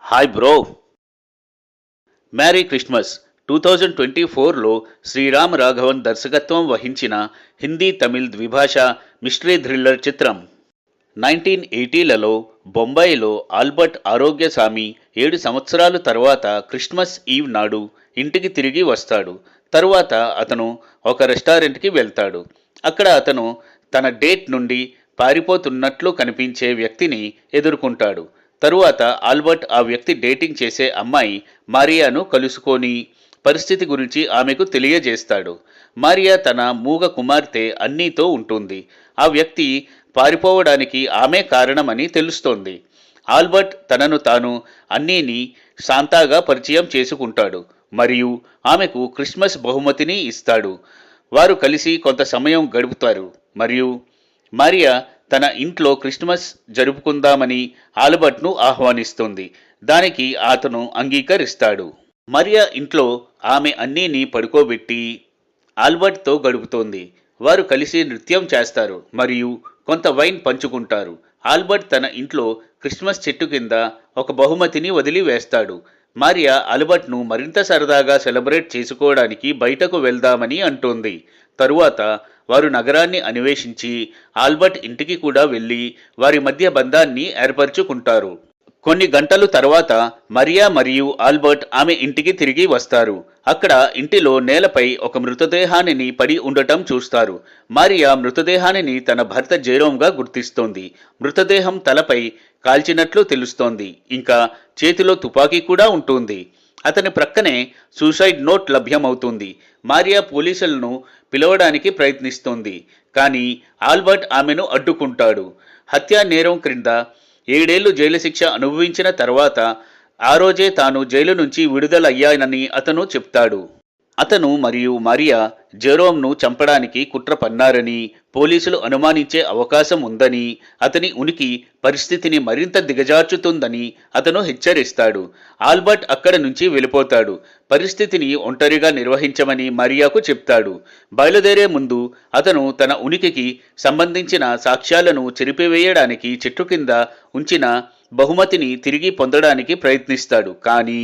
Hi bro. Merry Christmas 2024లో శ్రీరామ్ రాఘవన్ దర్శకత్వం వహించిన హిందీ తమిళ్ ద్విభాష మిస్టరీ థ్రిల్లర్ చిత్రం. 1980లలో బొంబాయిలో ఆల్బర్ట్ ఆరోగ్యసామి 7 సంవత్సరాల తర్వాత క్రిస్మస్ ఈవ్ నాడు ఇంటికి తిరిగి వస్తాడు. తరువాత అతను ఒక రెస్టారెంట్కి వెళ్తాడు. అక్కడ అతను తన డేట్ నుండి పారిపోతున్నట్లు కనిపించే వ్యక్తిని ఎదుర్కొంటాడు. తరువాత ఆల్బర్ట్ ఆ వ్యక్తి డేటింగ్ చేసే అమ్మాయి మారియాను కలుసుకొని పరిస్థితి గురించి ఆమెకు తెలియజేస్తాడు. మారియా తన మూగ కుమార్తె అన్నీతో ఉంటుంది. ఆ వ్యక్తి పారిపోవడానికి ఆమె కారణమని తెలుస్తోంది. ఆల్బర్ట్ తనను తాను అన్నీని శాంతాగా పరిచయం చేసుకుంటాడు మరియు ఆమెకు క్రిస్మస్ బహుమతిని ఇస్తాడు. వారు కలిసి కొంత సమయం గడుపుతారు మరియు మారియా తన ఇంట్లో క్రిస్మస్ జరుపుకుందామని ఆల్బర్ట్ను ఆహ్వానిస్తుంది. దానికి అతను అంగీకరిస్తాడు. మరియా ఇంట్లో ఆమె అన్నీని పడుకోబెట్టి ఆల్బర్ట్తో గడుపుతోంది. వారు కలిసి నృత్యం చేస్తారు మరియు కొంత వైన్ పంచుకుంటారు. ఆల్బర్ట్ తన ఇంట్లో క్రిస్మస్ చెట్టు కింద ఒక బహుమతిని వదిలి వేస్తాడు. మారియా ఆల్బర్ట్ను మరింత సరదాగా సెలబ్రేట్ చేసుకోవడానికి బయటకు వెళ్దామని అంటోంది. తరువాత వారు నగరాన్ని అన్వేషించి ఆల్బర్ట్ ఇంటికి కూడా వెళ్ళి వారి మధ్య బంధాన్ని ఏర్పరచుకుంటారు. కొన్ని గంటలు తర్వాత మరియా మరియు ఆల్బర్ట్ ఆమె ఇంటికి తిరిగి వస్తారు. అక్కడ ఇంటిలో నేలపై ఒక మృతదేహాన్ని పడి ఉండటం చూస్తారు. మరియా మృతదేహాన్ని తన భర్త జెరోమ్గా గుర్తిస్తోంది. మృతదేహం తలపై కాల్చినట్లు తెలుస్తోంది. ఇంకా చేతిలో తుపాకీ కూడా ఉంటుంది. అతని ప్రక్కనే సూసైడ్ నోట్ లభ్యమవుతుంది. మారియా పోలీసులను పిలవడానికి ప్రయత్నిస్తోంది, కానీ ఆల్బర్ట్ ఆమెను అడ్డుకుంటాడు. హత్యా నేరం క్రింద 7 ఏళ్లు జైలు శిక్ష అనుభవించిన తర్వాత ఆ రోజే తాను జైలు నుంచి విడుదలయ్యానని అతను చెప్తాడు. అతను మరియు మారియా జెరోమ్ను చంపడానికి కుట్ర పన్నారని, పోలీసులు అనుమానించే అవకాశం ఉందని, అతని ఉనికి పరిస్థితిని మరింత దిగజార్చుతుందని అతను హెచ్చరిస్తాడు. ఆల్బర్ట్ అక్కడి నుంచి వెళ్ళిపోతాడు. పరిస్థితిని ఒంటరిగా నిర్వహించమని మారియాకు చెప్తాడు. బయలుదేరే ముందు అతను తన ఉనికికి సంబంధించిన సాక్ష్యాలను చెరిపివేయడానికి చెట్టు కింద ఉంచిన బహుమతిని తిరిగి పొందడానికి ప్రయత్నిస్తాడు, కానీ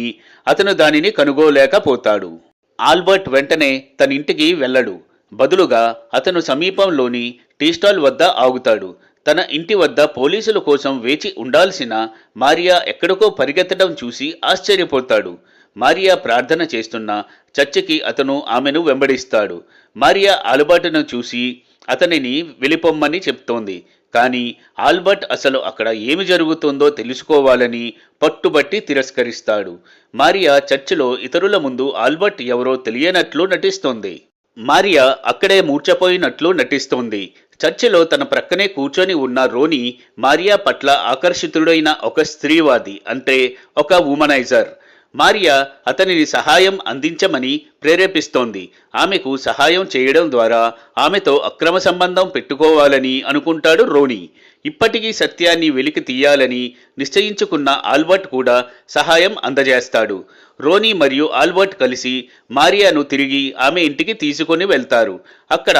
అతను దానిని కనుగోలేకపోతాడు. ఆల్బర్ట్ వెంటనే తన ఇంటికి వెళ్ళడు. బదులుగా అతను సమీపంలోని టీ స్టాల్ వద్ద ఆగుతాడు. తన ఇంటి వద్ద పోలీసుల కోసం వేచి ఉండాల్సిన మారియా ఎక్కడికో పరిగెత్తడం చూసి ఆశ్చర్యపోతాడు. మారియా ప్రార్థన చేస్తున్న చర్చికి అతను ఆమెను వెంబడిస్తాడు. మారియా ఆల్బర్ట్ను చూసి అతనిని వెళ్ళిపోమ్మని చెప్తోంది, కానీ ఆల్బర్ట్ అసలు అక్కడ ఏమి జరుగుతుందో తెలుసుకోవాలని పట్టుబట్టి తిరస్కరిస్తాడు. మారియా చర్చిలో ఇతరుల ముందు ఆల్బర్ట్ ఎవరో తెలియనట్లు నటిస్తోంది. మారియా అక్కడే మూర్ఛపోయినట్లు నటిస్తోంది. చర్చిలో తన ప్రక్కనే కూర్చొని ఉన్న రోనీ మారియా పట్ల ఆకర్షితుడైన ఒక స్త్రీవాది, అంటే ఒక వుమనైజర్. మారియా అతనిని సహాయం అందించమని ప్రేరేపిస్తోంది. ఆమెకు సహాయం చేయడం ద్వారా ఆమెతో అక్రమ సంబంధం పెట్టుకోవాలని అనుకుంటాడు రోనీ. ఇప్పటికీ సత్యాన్ని వెలికి తీయాలని నిశ్చయించుకున్న ఆల్బర్ట్ కూడా సహాయం అందజేస్తాడు. రోనీ మరియు ఆల్బర్ట్ కలిసి మారియాను తిరిగి ఆమె ఇంటికి తీసుకొని వెళ్తారు. అక్కడ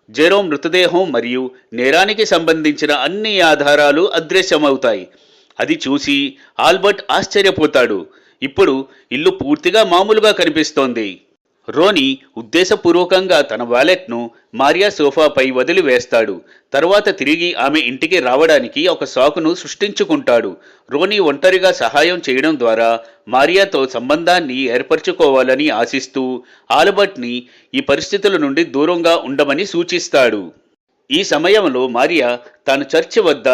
జెరోమ్ మృతదేహం మరియు నేరానికి సంబంధించిన అన్ని ఆధారాలు అదృశ్యమవుతాయి. అది చూసి ఆల్బర్ట్ ఆశ్చర్యపోతాడు. ఇప్పుడు ఇల్లు పూర్తిగా మామూలుగా కనిపిస్తోంది. రోనీ ఉద్దేశపూర్వకంగా తన వాలెట్ను మారియా సోఫాపై వదిలివేస్తాడు. తర్వాత తిరిగి ఆమె ఇంటికి రావడానికి ఒక సాకును సృష్టించుకుంటాడు. రోనీ ఒంటరిగా సహాయం చేయడం ద్వారా మారియాతో సంబంధాన్ని ఏర్పరచుకోవాలని ఆశిస్తూ ఆల్బర్ట్ని ఈ పరిస్థితుల నుండి దూరంగా ఉండమని సూచిస్తాడు. ఈ సమయంలో మారియా తాను చర్చి వద్ద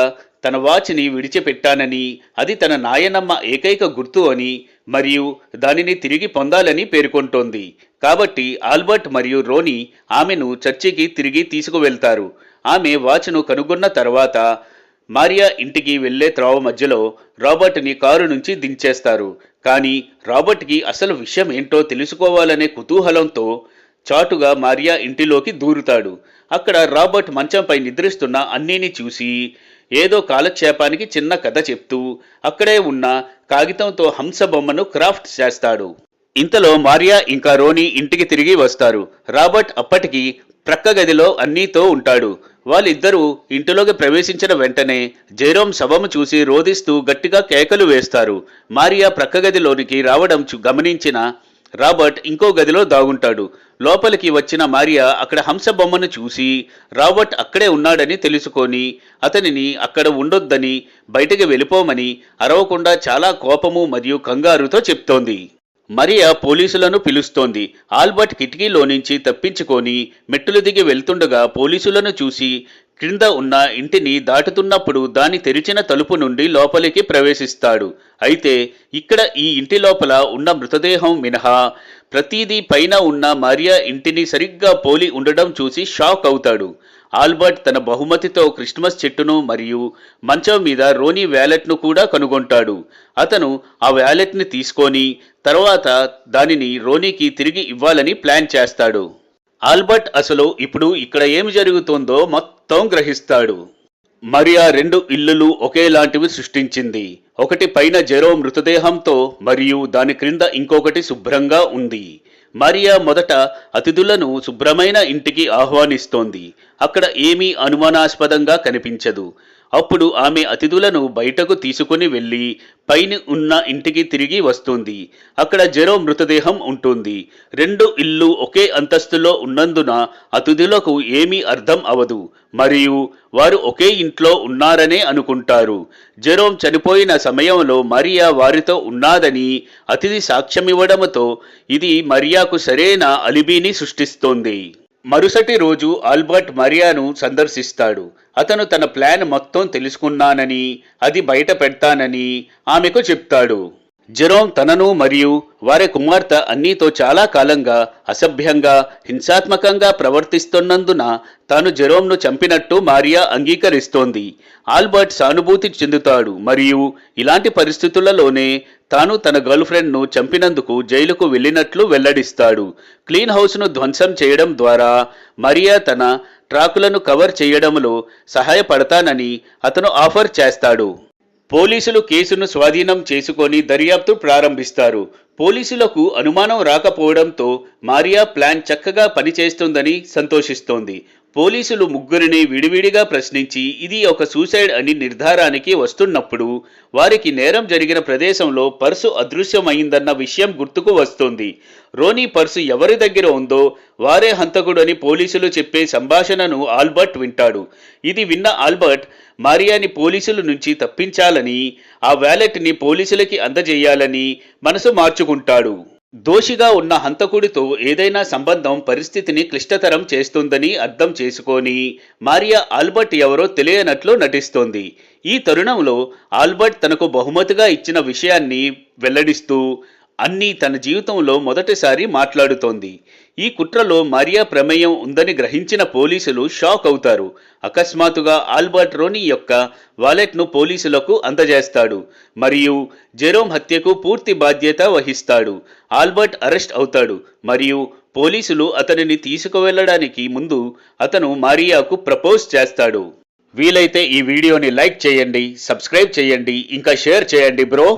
తన వాచ్ని విడిచిపెట్టానని, అది తన నాయనమ్మ ఏకైక గుర్తు అని మరియు దానిని తిరిగి పొందాలని పేర్కొంటోంది. కాబట్టి ఆల్బర్ట్ మరియు రోనీ ఆమెను చర్చికి తిరిగి తీసుకువెళ్తారు. ఆమె వాచ్ను కనుగొన్న తర్వాత మారియా ఇంటికి వెళ్లే త్రోవ మధ్యలో రాబర్ట్ని కారు నుంచి దించేస్తారు. కానీ రాబర్ట్కి అసలు విషయం ఏంటో తెలుసుకోవాలనే కుతూహలంతో చాటుగా మారియా ఇంటిలోకి దూరుతాడు. అక్కడ రాబర్ట్ మంచంపై నిద్రిస్తున్న అన్నీని చూసి ఏదో కాలక్షేపానికి చిన్న కథ చెప్తూ అక్కడే ఉన్న కాగితంతో హంస బొమ్మను క్రాఫ్ట్ చేస్తాడు. ఇంతలో మారియా ఇంకా రోనీ ఇంటికి తిరిగి వస్తారు. రాబర్ట్ అప్పటికి ప్రక్క గదిలో అన్నీతో ఉంటాడు. వాళ్ళిద్దరూ ఇంటిలోకి ప్రవేశించిన వెంటనే జెరోమ్ శవము చూసి రోదిస్తూ గట్టిగా కేకలు వేస్తారు. మారియా ప్రక్క గదిలోనికి రావడం గమనించిన రాబర్ట్ ఇంకో గదిలో దాగుంటాడు. లోపలికి వచ్చిన మారియా అక్కడ హంస బొమ్మను చూసి రాబర్ట్ అక్కడే ఉన్నాడని తెలుసుకొని అతనిని అక్కడ ఉండొద్దని, బయటకు వెళ్ళిపోమని అరవకుండా చాలా కోపము మరియు కంగారుతో చెప్తోంది. మరియా పోలీసులను పిలుస్తోంది. ఆల్బర్ట్ కిటికీలో నుంచి తప్పించుకొని మెట్టులు దిగి వెళ్తుండగా పోలీసులను చూసి క్రింద ఉన్న ఇంటిని దాటుతున్నప్పుడు దాని తెరిచిన తలుపు నుండి లోపలికి ప్రవేశిస్తాడు. అయితే ఇక్కడ ఈ ఇంటి లోపల ఉన్న మృతదేహం మినహా ప్రతిదీ పైన ఉన్న మరియా ఇంటిని సరిగ్గా పోలి ఉండడం చూసి షాక్ అవుతాడు. ఆల్బర్ట్ తన బహుమతితో క్రిస్మస్ చెట్టును మరియు మంచం మీద రోనీ వ్యాలెట్ను కూడా కనుగొంటాడు. అతను ఆ వ్యాలెట్ని తీసుకొని తర్వాత దానిని రోనీకి తిరిగి ఇవ్వాలని ప్లాన్ చేస్తాడు. ఆల్బర్ట్ అసలు ఇప్పుడు ఇక్కడ ఏమి జరుగుతుందో మొత్తం గ్రహిస్తాడు. మరియా 2 ఇల్లులు ఒకేలాంటివి సృష్టించింది. ఒకటి పైన జెరోమ్ మృతదేహంతో మరియు దాని క్రింద ఇంకొకటి శుభ్రంగా ఉంది. మరియా మొదట అతిథులను శుభ్రమైన ఇంటికి ఆహ్వానిస్తోంది. అక్కడ ఏమీ అనుమానాస్పదంగా కనిపించదు. అప్పుడు ఆమె అతిథులను బయటకు తీసుకుని వెళ్ళి పైన ఉన్న ఇంటికి తిరిగి వస్తుంది. అక్కడ జెరోమ్ మృతదేహం ఉంటుంది. 2 ఇళ్ళు ఒకే అంతస్తులో ఉన్నందున అతిథులకు ఏమీ అర్థం అవదు మరియు వారు ఒకే ఇంట్లో ఉన్నారనే అనుకుంటారు. జెరోమ్ చనిపోయిన సమయంలో మరియా వారితో ఉన్నాదని అతిథి సాక్ష్యమివ్వడంతో ఇది మరియాకు సరైన అలిబీని సృష్టిస్తోంది. మరుసటి రోజు ఆల్బర్ట్ మరియాను సందర్శిస్తాడు. అతను తన ప్లాన్ మొత్తం తెలుసుకున్నానని, అది బయట పెడతానని ఆమెకు చెప్తాడు. జెరోమ్ తనను మరియు వారి కుమార్తె అన్నీతో చాలా కాలంగా అసభ్యంగా, హింసాత్మకంగా ప్రవర్తిస్తున్నందున తాను జెరోమ్ను చంపినట్టు మరియా అంగీకరిస్తోంది. ఆల్బర్ట్ సానుభూతి చెందుతాడు మరియు ఇలాంటి పరిస్థితులలోనే తాను తన గర్ల్ ఫ్రెండ్ను చంపినందుకు జైలుకు వెళ్ళినట్లు వెల్లడిస్తాడు. క్లీన్ హౌస్ను ధ్వంసం చేయడం ద్వారా మరియా తన ట్రాకులను కవర్ చేయడంలో సహాయపడతానని అతను ఆఫర్ చేస్తాడు. పోలీసులు కేసును స్వాధీనం చేసుకొని దర్యాప్తు ప్రారంభిస్తారు. పోలీసులకు అనుమానం రాకపోవడంతో మారియా ప్లాన్ చక్కగా పనిచేస్తుందని సంతోషిస్తోంది. పోలీసులు ముగ్గురిని విడివిడిగా ప్రశ్నించి ఇది ఒక సూసైడ్ అని నిర్ధారానికి వస్తున్నప్పుడు వారికి నేరం జరిగిన ప్రదేశంలో పర్సు అదృశ్యమైందన్న విషయం గుర్తుకు వస్తుంది. రోనీ పర్సు ఎవరి దగ్గర ఉందో వారే హంతకుడని పోలీసులు చెప్పే సంభాషణను ఆల్బర్ట్ వింటాడు. ఇది విన్న ఆల్బర్ట్ మారియాని పోలీసుల నుంచి తప్పించాలని, ఆ వ్యాలెట్ని పోలీసులకి అందజేయాలని మనసు మార్చుకుంటాడు. దోషిగా ఉన్న హంతకుడితో ఏదైనా సంబంధం పరిస్థితిని క్లిష్టతరం చేస్తుందని అర్థం చేసుకొని మారియా ఆల్బర్ట్ ఎవరో తెలియనట్లు నటిస్తోంది. ఈ తరుణంలో ఆల్బర్ట్ తనకు బహుమతిగా ఇచ్చిన విషయాన్ని వెల్లడిస్తూ అన్నీ తన జీవితంలో మొదటిసారి మాట్లాడుతోంది. ఈ కుట్రలో మరియా ప్రమేయం ఉందని గ్రహించిన పోలీసులు షాక్ అవుతారు. అకస్మాత్తుగా ఆల్బర్ట్ రోనీ యొక్క వాలెట్ను పోలీసులకు అందజేస్తాడు మరియు జెరోమ్ హత్యకు పూర్తి బాధ్యత వహిస్తాడు. ఆల్బర్ట్ అరెస్ట్ అవుతాడు మరియు పోలీసులు అతనిని తీసుకువెళ్ళడానికి ముందు అతను మారియాకు ప్రపోజ్ చేస్తాడు. వీలైతే ఈ వీడియోని లైక్ చేయండి, సబ్స్క్రైబ్ చేయండి, ఇంకా షేర్ చేయండి బ్రో.